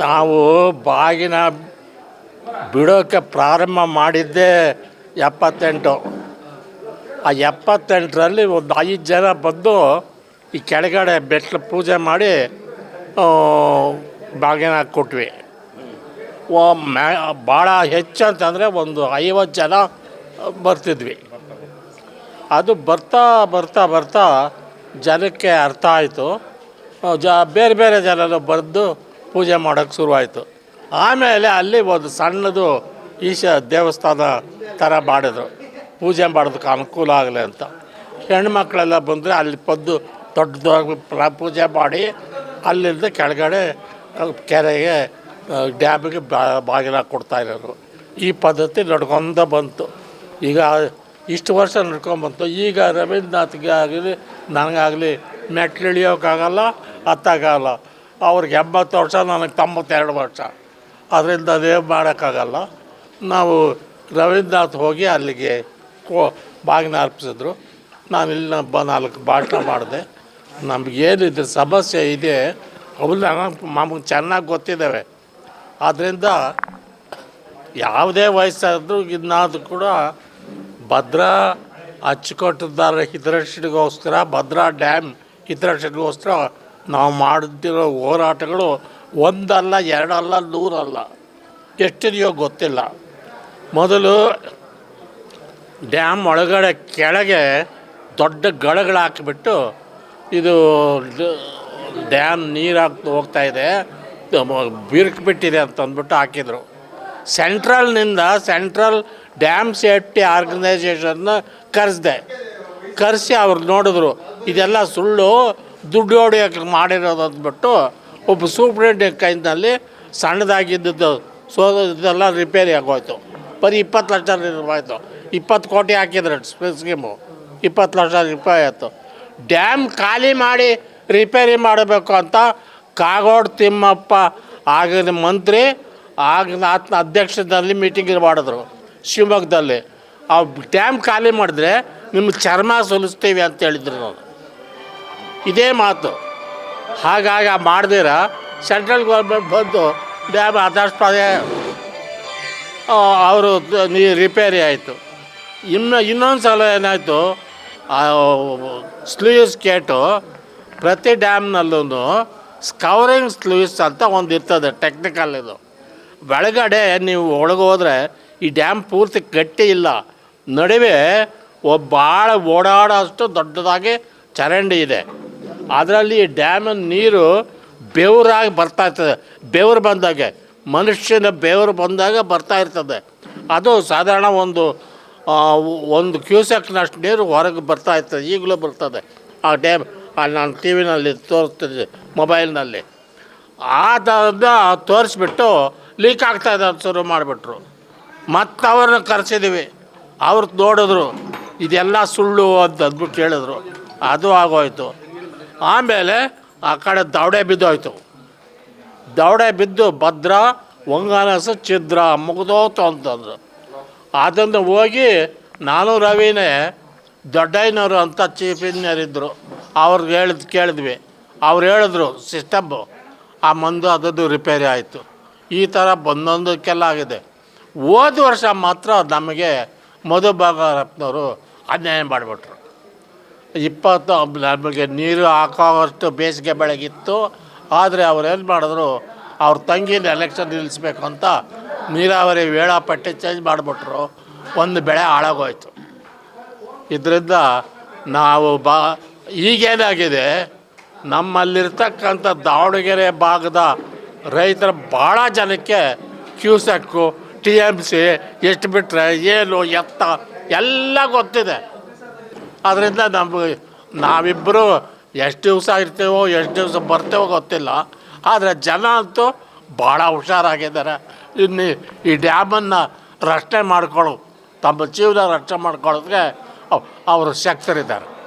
ನಾವು ಬಾಗಿನ ಬಿಡೋಕ್ಕೆ ಪ್ರಾರಂಭ ಮಾಡಿದ್ದೇ 78. ಆ 78ರಲ್ಲಿ ಒಂದು 5 ಜನ ಬಂದು ಈ ಕೆಳಗಡೆ ಬೆಟ್ಲು ಪೂಜೆ ಮಾಡಿ ಬಾಗಿನ ಕೊಟ್ವಿ. ಭಾಳ ಹೆಚ್ಚು ಅಂತಂದರೆ ಒಂದು 50 ಜನ ಬರ್ತಿದ್ವಿ. ಅದು ಬರ್ತಾ ಬರ್ತಾ ಬರ್ತಾ ಜನಕ್ಕೆ ಅರ್ಥ ಆಯಿತು. ಬೇರೆ ಬೇರೆ ಜನರು ಬಂದು ಪೂಜೆ ಮಾಡೋಕ್ಕೆ ಶುರುವಾಯಿತು. ಆಮೇಲೆ ಅಲ್ಲಿ ಒಂದು ಸಣ್ಣದು ದೇವಸ್ಥಾನ ಥರ ಮಾಡಿದ್ರು, ಪೂಜೆ ಮಾಡೋದಕ್ಕೆ ಅನುಕೂಲ ಆಗಲಿ ಅಂತ. ಹೆಣ್ಮಕ್ಳೆಲ್ಲ ಬಂದರೆ ಅಲ್ಲಿ ದೊಡ್ಡದಾಗಿ ಪೂಜೆ ಮಾಡಿ ಅಲ್ಲಿಂದ ಕೆಳಗಡೆ ಕೆರೆಗೆ ಡ್ಯಾಮಿಗೆ ಬಾಗಿನ ಕೊಡ್ತಾಯಿರೋರು. ಈ ಪದ್ಧತಿ ನಡ್ಕೊಂಡ ಬಂತು. ಈಗ ಇಷ್ಟು ವರ್ಷ ನಡ್ಕೊಂಬಂತು. ಈಗ ರವೀಂದ್ರನಾಥ್ಗೆ ಆಗಲಿ ನನಗಾಗಲಿ ಮೆಟ್ಲು ಇಳಿಯೋಕ್ಕಾಗಲ್ಲ, ಹತ್ತಕ್ಕಾಗಲ್ಲ. ಅವ್ರಿಗೆ 80 ವರ್ಷ, ನನಗೆ 92 ವರ್ಷ. ಅದರಿಂದ ಅದೇನು ಮಾಡೋಕ್ಕಾಗಲ್ಲ. ನಾವು ರವೀಂದ್ರನಾಥ್ ಹೋಗಿ ಅಲ್ಲಿಗೆ ಬಾಗಿನ ಅರ್ಪಿಸಿದ್ರು. ನಾನು ಇಲ್ಲಿ 4 ಭಾಷಣ ಮಾಡಿದೆ. ನಮಗೇನಿದೆ ಸಮಸ್ಯೆ ಇದೆ ಅವನ್ನ ನಮಗೆ ಚೆನ್ನಾಗಿ ಗೊತ್ತಿದ್ದಾವೆ. ಆದ್ದರಿಂದ ಯಾವುದೇ ವಯಸ್ಸಾದರೂ ಇನ್ನಾದರೂ ಕೂಡ ಭದ್ರಾ ಅಚ್ಚುಕಟ್ಟುದಾರರ ಹಿತರಕ್ಷಣೆಗೋಸ್ಕರ, ಭದ್ರಾ ಡ್ಯಾಮ್ ಹಿತರಕ್ಷಣೆಗೋಸ್ಕರ ನಾವು ಮಾಡುತ್ತಿರೋ ಹೋರಾಟಗಳು 1 ಅಲ್ಲ, 2 ಅಲ್ಲ, 100 ಅಲ್ಲ, ಎಷ್ಟಿದೆಯೋ ಗೊತ್ತಿಲ್ಲ. ಮೊದಲು ಡ್ಯಾಮ್ ಒಳಗಡೆ ಕೆಳಗೆ ದೊಡ್ಡ ಗಳಗಳು ಹಾಕಿಬಿಟ್ಟು ಇದು ಡ್ಯಾಮ್ ನೀರು ಹೋಗ್ತಾಯಿದೆ, ಬಿರುಕ್ಬಿಟ್ಟಿದೆ ಅಂತಂದ್ಬಿಟ್ಟು ಹಾಕಿದರು. ಸೆಂಟ್ರಲ್ನಿಂದ ಸೆಂಟ್ರಲ್ ಡ್ಯಾಮ್ ಸೇಫ್ಟಿ ಆರ್ಗನೈಸೇಷನ್ನ ಕರೆಸಿ ಅವ್ರು ನೋಡಿದ್ರು ಇದೆಲ್ಲ ಸುಳ್ಳು, ದುಡ್ಡು ಹೊಡಿಯೋಕ್ಕೆ ಮಾಡಿರೋದು ಅಂದ್ಬಿಟ್ಟು ಒಬ್ಬ ಸೂಪ್ರೆಂಟ್ ಕೈನಲ್ಲಿ ಸಣ್ಣದಾಗಿದ್ದು ಇದೆಲ್ಲ ರಿಪೇರಿ ಆಗೋಯ್ತು. ಬರೀ 20 ಲಕ್ಷ ಆಯಿತು. 20 ಕೋಟಿ ಹಾಕಿದ್ರು ಸ್ಕೀಮು, 20 ಲಕ್ಷ ರೂಪಾಯಿ ಆಯಿತು. ಡ್ಯಾಮ್ ಖಾಲಿ ಮಾಡಿ ರಿಪೇರಿ ಮಾಡಬೇಕು ಅಂತ ಕಾಗೋಡು ತಿಮ್ಮಪ್ಪ ಆಗಿನ ಮಂತ್ರಿ ಆತನ ಅಧ್ಯಕ್ಷದಲ್ಲಿ ಮೀಟಿಂಗ್ ಮಾಡಿದ್ರು ಶಿವಮೊಗ್ಗದಲ್ಲಿ. ಆ ಡ್ಯಾಮ್ ಖಾಲಿ ಮಾಡಿದ್ರೆ ನಿಮ್ಗೆ ಚರ್ಮ ಸುಲಿಸ್ತೀವಿ ಅಂತ ಹೇಳಿದ್ರು. ನಾನು ಇದೇ ಮಾತು. ಹಾಗಾಗಿ ಮಾಡ್ದಿರ ಸೆಂಟ್ರಲ್ ಗೌರ್ಮೆಂಟ್ ಬಂದು ಡ್ಯಾಮ್ ಆದಷ್ಟು ಅವರು ರಿಪೇರಿ ಆಯಿತು. ಇನ್ನೊಂದು ಸಲ ಏನಾಯಿತು, ಸ್ಲೂಯಿಸ್ ಗೇಟು ಪ್ರತಿ ಡ್ಯಾಮ್ನಲ್ಲೂ ಸ್ಕವರಿಂಗ್ ಸ್ಲೂಯಿಸ್ ಅಂತ ಒಂದು ಇರ್ತದೆ, ಟೆಕ್ನಿಕಲ್. ಇದು ಬೆಳಗಡೆ ನೀವು ಒಳಗೋದ್ರೆ ಈ ಡ್ಯಾಮ್ ಪೂರ್ತಿ ಗಟ್ಟಿ ಇಲ್ಲ, ನಡುವೆ ಭಾಳ ಓಡಾಡೋಷ್ಟು ದೊಡ್ಡದಾಗಿ ಚರಂಡಿ ಇದೆ. ಅದರಲ್ಲಿ ಈ ಡ್ಯಾಮಿನ ನೀರು ಬೆವರಾಗಿ ಬರ್ತಾಯಿರ್ತದೆ. ಬೆವರು ಬಂದಾಗೆ, ಮನುಷ್ಯನ ಬೆವರು ಬಂದಾಗ ಬರ್ತಾಯಿರ್ತದೆ. ಅದು ಸಾಧಾರಣ ಒಂದು ಕ್ಯೂಸೆಕ್ನಷ್ಟು ನೀರು ಹೊರಗೆ ಬರ್ತಾಯಿರ್ತದೆ, ಈಗಲೂ ಬರ್ತದೆ. ಆ ಡ್ಯಾಮ್ ಅಲ್ಲಿ ನಾನು ಟಿ ವಿನಲ್ಲಿ ತೋರಿಸ್ತಿದ್ದೆ, ಮೊಬೈಲ್ನಲ್ಲಿ. ಅದನ್ನು ತೋರಿಸ್ಬಿಟ್ಟು ಲೀಕ್ ಆಗ್ತಾಯಿದೆ ಅಂತ ಶುರು ಮಾಡಿಬಿಟ್ರು. ಮತ್ತು ಅವ್ರನ್ನ ಕರೆಸಿದ್ದೀವಿ. ಅವ್ರು ನೋಡಿದ್ರು ಇದೆಲ್ಲ ಸುಳ್ಳು ಅಂತ ಅಂದ್ಬಿಟ್ಟು ಹೇಳಿದ್ರು. ಅದು ಆಗೋಯ್ತು. ಆಮೇಲೆ ಆ ಕಡೆ ದವಡೆ ಬಿದ್ದೋಯ್ತು. ದವಡೆ ಬಿದ್ದು ಭದ್ರಾ, ಹೊಂಗನಸು, ಛಿದ್ರ ಮುಗಿದೋತು ಅಂತಂದರು. ಅದನ್ನು ಹೋಗಿ ನಾನು ರವಿನೇ ದೊಡ್ಡಯ್ಯನವರು ಅಂತ ಚೀಫ್ ಇಂಜಿನಿಯರ್ ಇದ್ದರು, ಅವ್ರಿಗೆ ಕೇಳಿದ್ವಿ. ಅವ್ರು ಹೇಳಿದ್ರು ಸಿಸ್ಟಮ್ಮು ಆ ಮಂದು ಅದದ್ದು ರಿಪೇರಿ ಆಯಿತು. ಈ ಥರ ಒಂದೊಂದಕ್ಕೆಲ್ಲ ಆಗಿದೆ. ಹೋದ ವರ್ಷ ಮಾತ್ರ ನಮಗೆ ಮಧು ಬಂಗಾರಪ್ಪನವರು ಅನ್ಯಾಯ ಮಾಡಿಬಿಟ್ರು. 20 ನಮಗೆ ನೀರು ಹಾಕೋವಷ್ಟು ಬೇಸಿಗೆ ಬೆಳಗಿತ್ತು. ಆದರೆ ಅವ್ರೇನು ಮಾಡಿದ್ರು, ಅವ್ರ ತಂಗಿನ ಎಲೆಕ್ಷನ್ ನಿಲ್ಲಿಸ್ಬೇಕು ಅಂತ ನೀರಾವರಿ ವೇಳಾಪಟ್ಟಿ ಚೇಂಜ್ ಮಾಡಿಬಿಟ್ರು. ಒಂದು ಬೆಳೆ ಹಾಳಾಗೋಯ್ತು. ಇದರಿಂದ ನಾವು ಈಗೇನಾಗಿದೆ, ನಮ್ಮಲ್ಲಿರ್ತಕ್ಕಂಥ ದಾವಣಗೆರೆ ಭಾಗದ ರೈತರ ಭಾಳ ಜನಕ್ಕೆ ಕ್ಯೂಸೆಕ್ಕು, TMC ಎಷ್ಟು ಬಿಟ್ಟರೆ ಏನು ಎತ್ತ ಎಲ್ಲ ಗೊತ್ತಿದೆ. ಅದರಿಂದ ನಾವಿಬ್ಬರು ಎಷ್ಟು ದಿವಸ ಇರ್ತೀವೋ, ಎಷ್ಟು ದಿವಸ ಬರ್ತೀವೋ ಗೊತ್ತಿಲ್ಲ. ಆದರೆ ಜನ ಅಂತೂ ಭಾಳ ಹುಷಾರಾಗಿದ್ದಾರೆ. ಇನ್ನು ಈ ಡ್ಯಾಮನ್ನು ರಕ್ಷಣೆ ಮಾಡ್ಕೊಳ್ಳೋ, ತಮ್ಮ ಜೀವನ ರಕ್ಷಣೆ ಮಾಡ್ಕೊಳ್ಳೋದಕ್ಕೆ ಅವರು ಶಕ್ತರಿದ್ದಾರೆ.